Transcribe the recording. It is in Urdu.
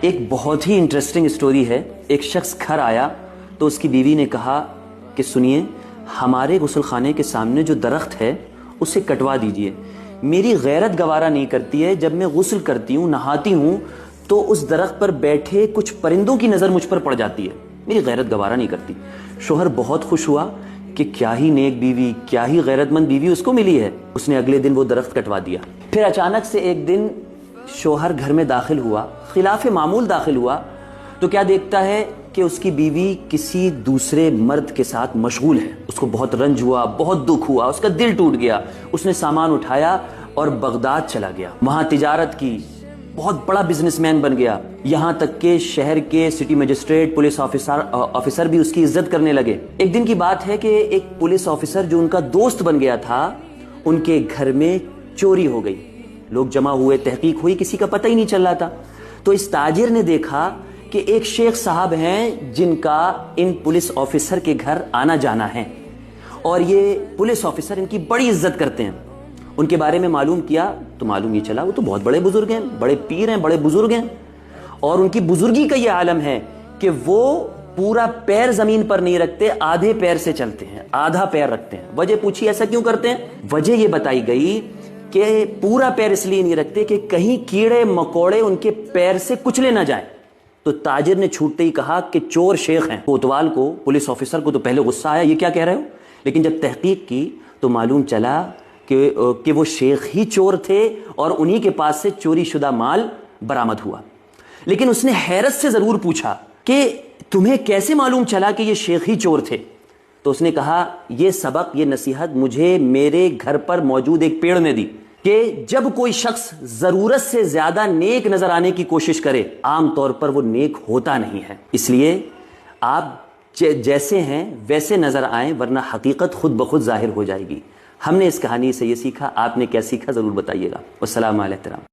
ایک بہت ہی انٹرسٹنگ سٹوری ہے. ایک شخص گھر آیا تو اس کی بیوی نے کہا کہ سنیے، ہمارے غسل خانے کے سامنے جو درخت ہے اسے کٹوا دیجئے. میری غیرت گوارا نہیں کرتی ہے، جب میں غسل کرتی ہوں، نہاتی ہوں تو اس درخت پر بیٹھے کچھ پرندوں کی نظر مجھ پر پڑ جاتی ہے، میری غیرت گوارا نہیں کرتی. شوہر بہت خوش ہوا کہ کیا ہی نیک بیوی، کیا ہی غیرت مند بیوی اس کو ملی ہے. اس نے اگلے دن وہ درخت کٹوا دیا. پھر اچانک سے ایک دن شوہر گھر میں داخل ہوا، خلاف معمول داخل ہوا تو کیا دیکھتا ہے کہ اس کی بیوی کسی دوسرے مرد کے ساتھ مشغول ہے. اس کو بہت رنج ہوا، بہت دکھ ہوا، اس کا دل ٹوٹ گیا. اس نے سامان اٹھایا اور بغداد چلا گیا. وہاں تجارت کی، بہت بڑا بزنس مین بن گیا. یہاں تک کہ شہر کے سٹی مجسٹریٹ، پولیس آفیسر بھی اس کی عزت کرنے لگے. ایک دن کی بات ہے کہ ایک پولیس آفیسر جو ان کا دوست بن گیا تھا، ان کے گھر میں چوری ہو گئی. لوگ جمع ہوئے، تحقیق ہوئی، کسی کا پتہ ہی نہیں چل رہا تھا. تو اس تاجر نے دیکھا کہ ایک شیخ صاحب ہیں جن کا ان پولیس آفیسر کے گھر آنا جانا ہے، اور یہ پولیس آفیسر ان کی بڑی عزت کرتے ہیں. ان کے بارے میں معلوم کیا تو معلوم یہ چلا وہ تو بہت بڑے بزرگ ہیں، بڑے پیر ہیں، بڑے بزرگ ہیں. اور ان کی بزرگی کا یہ عالم ہے کہ وہ پورا پیر زمین پر نہیں رکھتے، آدھے پیر سے چلتے ہیں، آدھا پیر رکھتے ہیں. وجہ پوچھی ایسا کیوں کرتے ہیں؟ وجہ یہ بتائی گئی کہ پورا پیر اس لیے نہیں رکھتے کہ کہیں کیڑے مکوڑے ان کے پیر سے کچلے نہ جائیں. تو تاجر نے چھوٹتے ہی کہا کہ چور شیخ ہیں. کوتوال کو، پولیس آفیسر کو تو پہلے غصہ آیا، یہ کیا کہہ رہے ہو؟ لیکن جب تحقیق کی تو معلوم چلا کہ وہ شیخ ہی چور تھے اور انہی کے پاس سے چوری شدہ مال برآمد ہوا. لیکن اس نے حیرت سے ضرور پوچھا کہ تمہیں کیسے معلوم چلا کہ یہ شیخ ہی چور تھے؟ تو اس نے کہا یہ سبق، یہ نصیحت مجھے میرے گھر پر موجود ایک پیڑ نے دی کہ جب کوئی شخص ضرورت سے زیادہ نیک نظر آنے کی کوشش کرے، عام طور پر وہ نیک ہوتا نہیں ہے. اس لیے آپ جیسے ہیں ویسے نظر آئیں، ورنہ حقیقت خود بخود ظاہر ہو جائے گی. ہم نے اس کہانی سے یہ سیکھا، آپ نے کیا سیکھا ضرور بتائیے گا. والسلام علیکم.